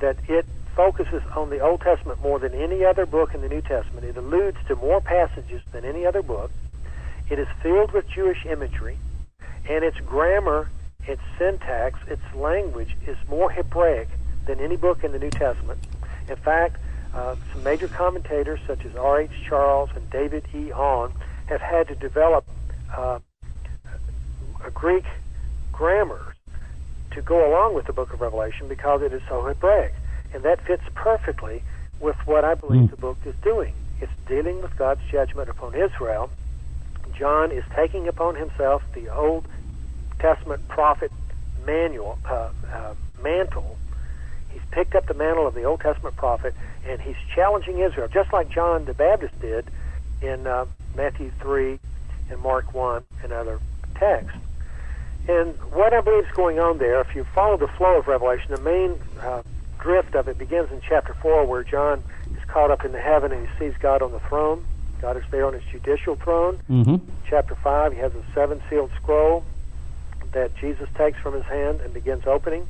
that it focuses on the Old Testament more than any other book in the New Testament. It alludes to more passages than any other book. It is filled with Jewish imagery, and its grammar, its syntax, its language is more Hebraic than any book in the New Testament. In fact, some major commentators such as R.H. Charles and David E. Ahn have had to develop a Greek grammar to go along with the book of Revelation because it is so Hebraic. And that fits perfectly with what I believe the book is doing. It's dealing with God's judgment upon Israel. John is taking upon himself the Old Testament prophet mantle. He's picked up the mantle of the Old Testament prophet, and he's challenging Israel, just like John the Baptist did in Matthew 3 and Mark 1 and other texts. And what I believe is going on there, if you follow the flow of Revelation, the main drift of it begins in chapter 4, where John is caught up into heaven and he sees God on the throne. God is there on his judicial throne. Mm-hmm. Chapter 5, he has a seven-sealed scroll that Jesus takes from his hand and begins opening.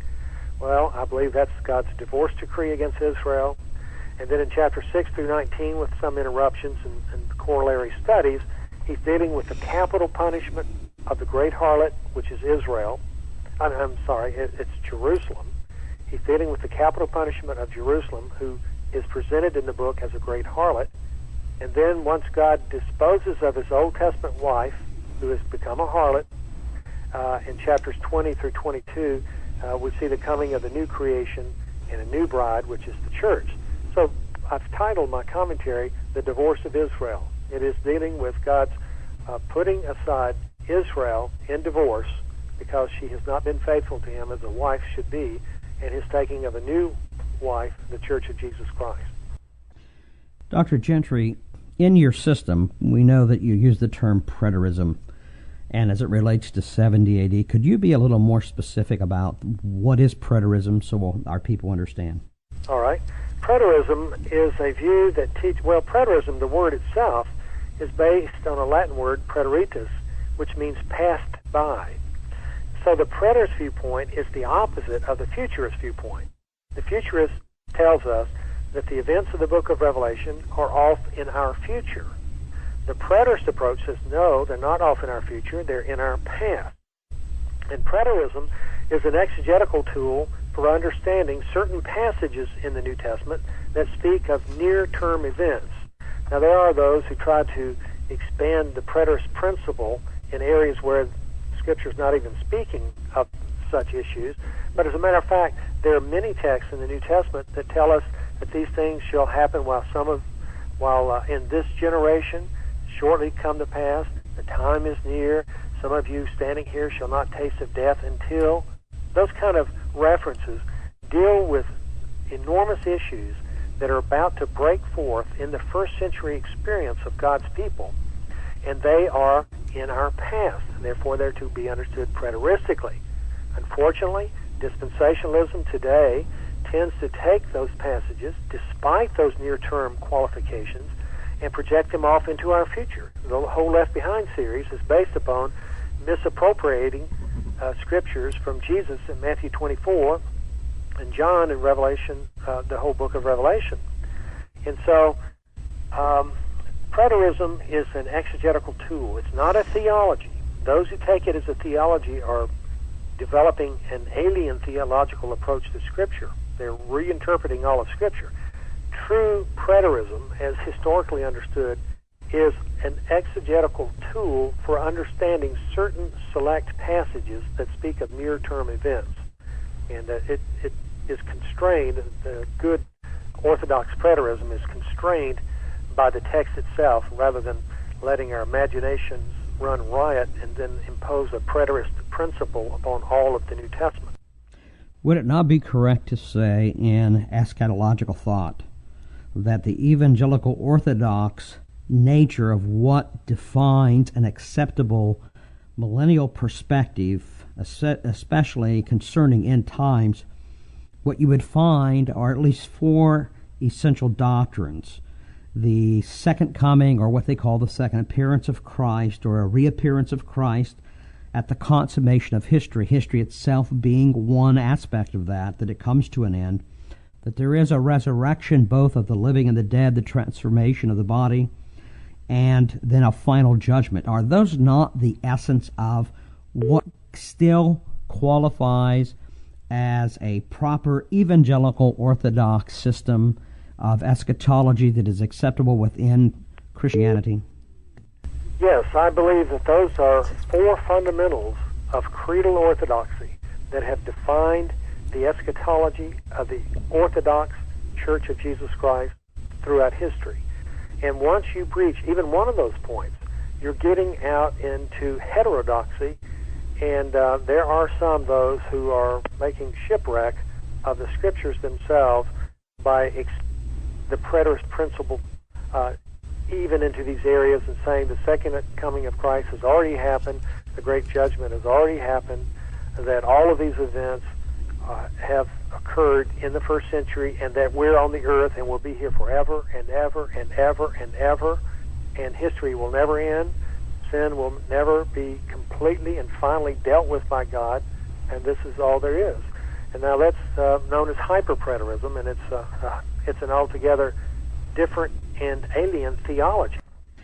Well, I believe that's God's divorce decree against Israel. And then in chapter 6 through 19, with some interruptions and corollary studies, he's dealing with the capital punishment of the great harlot, which is Israel. It's Jerusalem. He's dealing with the capital punishment of Jerusalem, who is presented in the book as a great harlot. And then once God disposes of his Old Testament wife, who has become a harlot, in chapters 20 through 22, we see the coming of the new creation and a new bride, which is the church. So I've titled my commentary, The Divorce of Israel. It is dealing with God's putting aside Israel in divorce because she has not been faithful to him as a wife should be, and his taking of a new wife, the Church of Jesus Christ. Dr. Gentry, in your system, we know that you use the term preterism, and as it relates to 70 A.D., could you be a little more specific about what is preterism so our people understand? All right. Preterism is a view that preterism, the word itself, is based on a Latin word, preteritus, which means passed by. So the preterist viewpoint is the opposite of the futurist viewpoint. The futurist tells us that the events of the book of Revelation are off in our future. The preterist approach says, no, they're not off in our future, they're in our past. And preterism is an exegetical tool for understanding certain passages in the New Testament that speak of near-term events. Now, there are those who try to expand the preterist principle in areas where Scripture is not even speaking of such issues. But as a matter of fact, there are many texts in the New Testament that tell us that these things shall happen while in this generation shortly come to pass. The time is near. Some of you standing here shall not taste of death until. Those kind of references deal with enormous issues that are about to break forth in the first century experience of God's people, and they are in our past, and therefore they're to be understood preteristically. Unfortunately, dispensationalism today tends to take those passages, despite those near-term qualifications, and project them off into our future. The whole Left Behind series is based upon misappropriating scriptures from Jesus in Matthew 24 and John in Revelation, the whole book of Revelation. And so preterism is an exegetical tool. It's not a theology. Those who take it as a theology are developing an alien theological approach to Scripture. They're reinterpreting all of Scripture. True preterism, as historically understood, is an exegetical tool for understanding certain select passages that speak of near-term events. And it is constrained, the good Orthodox preterism is constrained by the text itself rather than letting our imaginations run riot and then impose a preterist principle upon all of the New Testament. Would it not be correct to say in eschatological thought that the evangelical Orthodox nature of what defines an acceptable millennial perspective, especially concerning end times, what you would find are at least four essential doctrines: the second coming, or what they call the second appearance of Christ, or a reappearance of Christ at the consummation of history, history itself being one aspect of that it comes to an end, that there is a resurrection both of the living and the dead, the transformation of the body, and then a final judgment. Are those not the essence of what still qualifies as a proper evangelical Orthodox system of eschatology that is acceptable within Christianity? Yes, I believe that those are four fundamentals of creedal orthodoxy that have defined the eschatology of the Orthodox Church of Jesus Christ throughout history. And once you breach even one of those points, you're getting out into heterodoxy, and there are some those who are making shipwreck of the Scriptures themselves by the preterist principle even into these areas and saying the second coming of Christ has already happened, the great judgment has already happened, that all of these events have occurred in the first century, and that we're on the earth and will be here forever and ever and ever and ever, and history will never end. Sin will never be completely and finally dealt with by God, and this is all there is. And now that's known as hyperpreterism, and it's an altogether different and alien theology.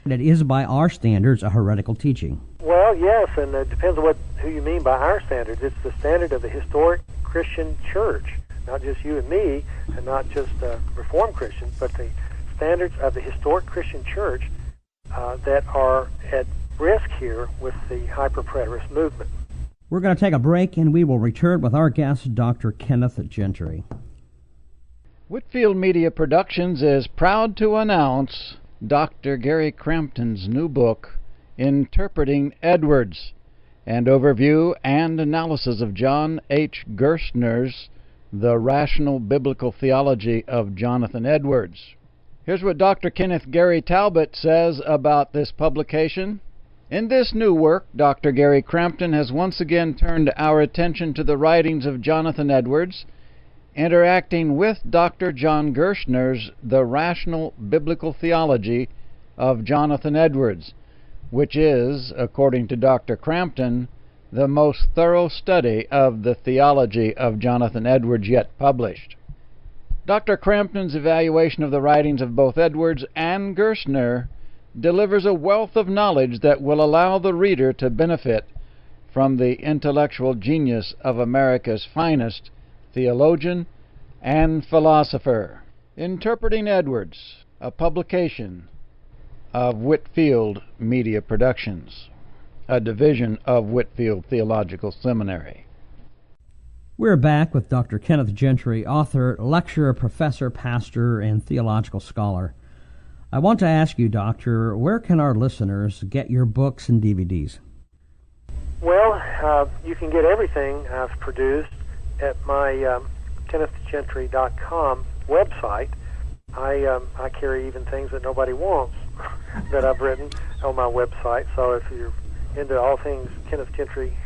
That is, by our standards, a heretical teaching. Well, yes, and it depends on who you mean by our standards. It's the standard of the historic Christian church, not just you and me, and not just Reformed Christians, but the standards of the historic Christian church that are at risk here with the hyper-preterist movement. We're going to take a break, and we will return with our guest, Dr. Kenneth Gentry. Whitfield Media Productions is proud to announce Dr. Gary Crampton's new book, Interpreting Edwards, an overview and analysis of John H. Gerstner's The Rational Biblical Theology of Jonathan Edwards. Here's what Dr. Kenneth Gary Talbot says about this publication. In this new work, Dr. Gary Crampton has once again turned our attention to the writings of Jonathan Edwards, interacting with Dr. John Gerstner's The Rational Biblical Theology of Jonathan Edwards, which is, according to Dr. Crampton, the most thorough study of the theology of Jonathan Edwards yet published. Dr. Crampton's evaluation of the writings of both Edwards and Gerstner delivers a wealth of knowledge that will allow the reader to benefit from the intellectual genius of America's finest theologian and philosopher. Interpreting Edwards, a publication of Whitfield Media Productions, a division of Whitfield Theological Seminary. We're back with Dr. Kenneth Gentry, author, lecturer, professor, pastor, and theological scholar. I want to ask you, Doctor, where can our listeners get your books and DVDs? Well, you can get everything I've produced at my KennethGentry.com website. I carry even things that nobody wants that I've written on my website. So if you're into all things Kenneth Gentry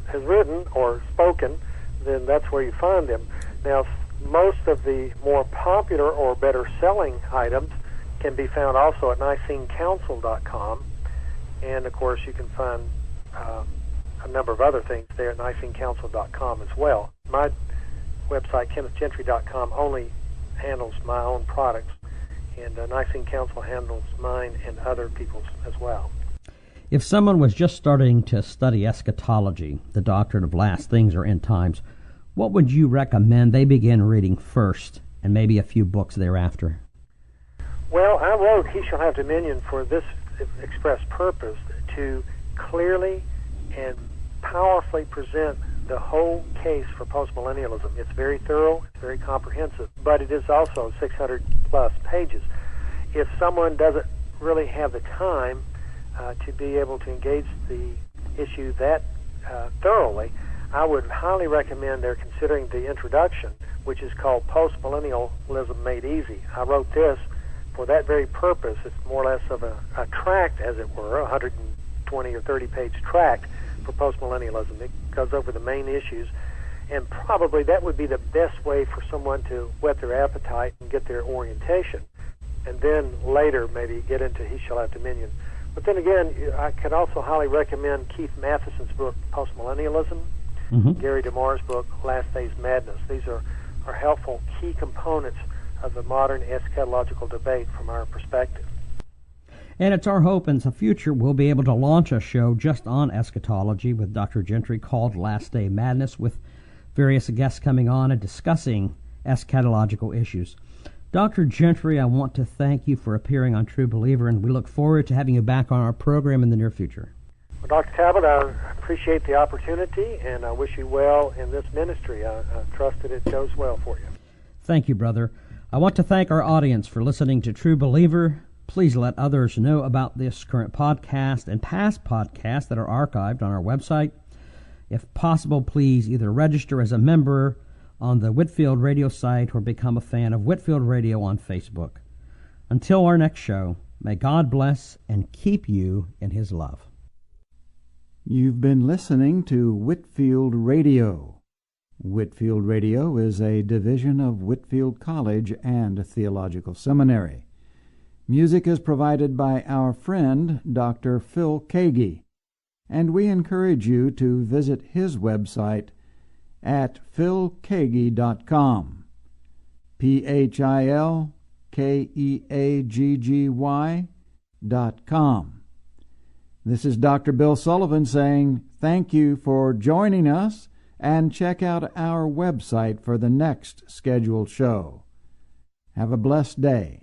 has written or spoken, then that's where you find them. Now, most of the more popular or better-selling items can be found also at NiceneCouncil.com, and of course you can find a number of other things there at NiceneCouncil.com as well. My website, KennethGentry.com, only handles my own products, and Nicene Council handles mine and other people's as well. If someone was just starting to study eschatology, the doctrine of last things or end times, what would you recommend they begin reading first, and maybe a few books thereafter? Well, I wrote He Shall Have Dominion for this express purpose, to clearly and powerfully present the whole case for postmillennialism. It's very thorough, it's very comprehensive, but it is also 600-plus pages. If someone doesn't really have the time to be able to engage the issue that thoroughly, I would highly recommend they're considering the introduction, which is called Postmillennialism Made Easy. I wrote this for that very purpose. It's more or less of a tract, as it were, a 120 or 30-page tract for postmillennialism. It goes over the main issues, and probably that would be the best way for someone to whet their appetite and get their orientation, and then later maybe get into He Shall Have Dominion. But then again, I could also highly recommend Keith Matheson's book, Postmillennialism, Gary DeMar's book, Last Days Madness. These are helpful key components of the modern eschatological debate from our perspective. And it's our hope in the future we'll be able to launch a show just on eschatology with Dr. Gentry called Last Day Madness, with various guests coming on and discussing eschatological issues. Dr. Gentry, I want to thank you for appearing on True Believer, and we look forward to having you back on our program in the near future. Well, Dr. Talbot, I appreciate the opportunity, and I wish you well in this ministry. I trust that it goes well for you. Thank you, brother. I want to thank our audience for listening to True Believer. Please let others know about this current podcast and past podcasts that are archived on our website. If possible, please either register as a member on the Whitfield Radio site or become a fan of Whitfield Radio on Facebook. Until our next show, may God bless and keep you in His love. You've been listening to Whitfield Radio. Whitfield Radio is a division of Whitfield College and Theological Seminary. Music is provided by our friend, Dr. Phil Kagi, and we encourage you to visit his website at philkeaggy.com, PHILKEAGGY.com. This is Dr. Bill Sullivan saying thank you for joining us, and check out our website for the next scheduled show. Have a blessed day.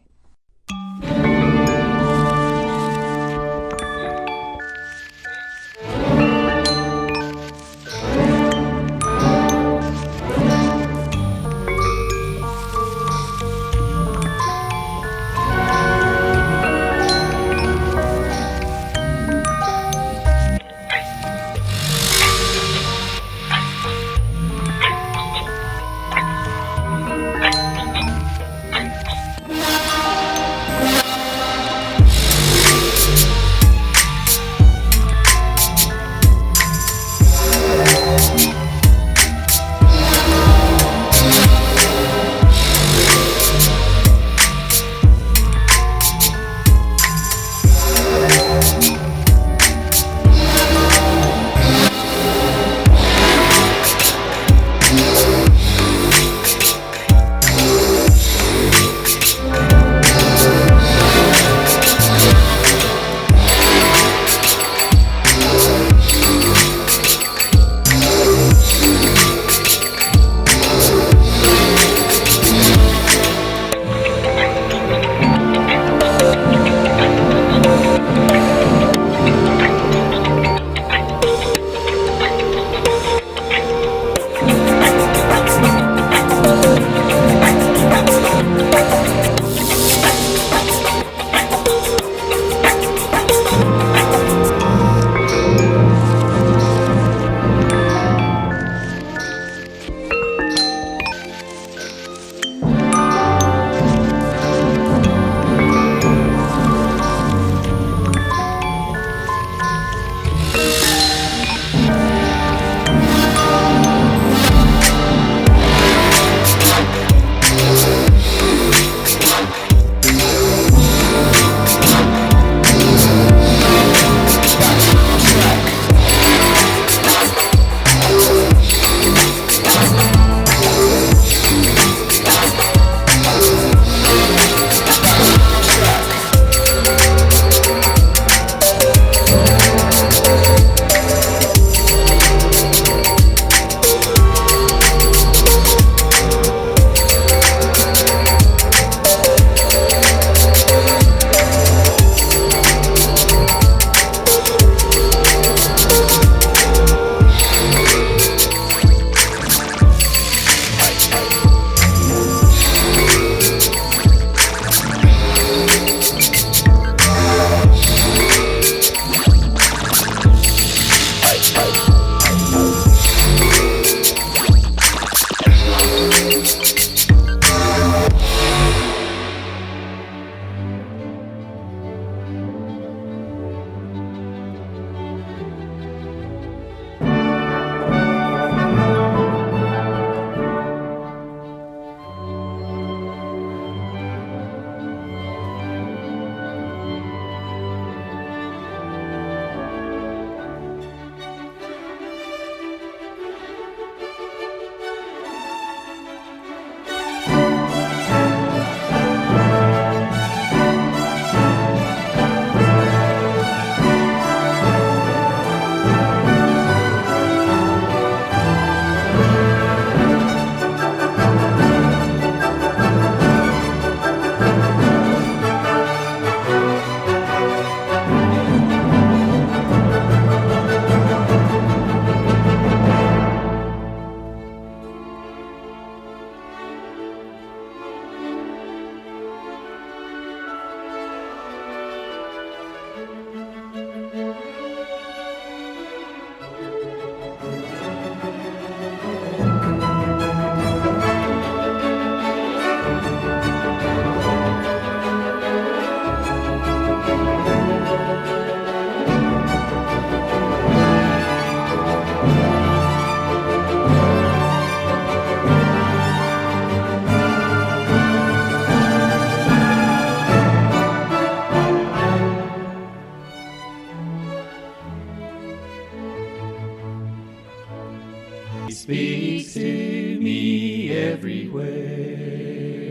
speaks to me everywhere.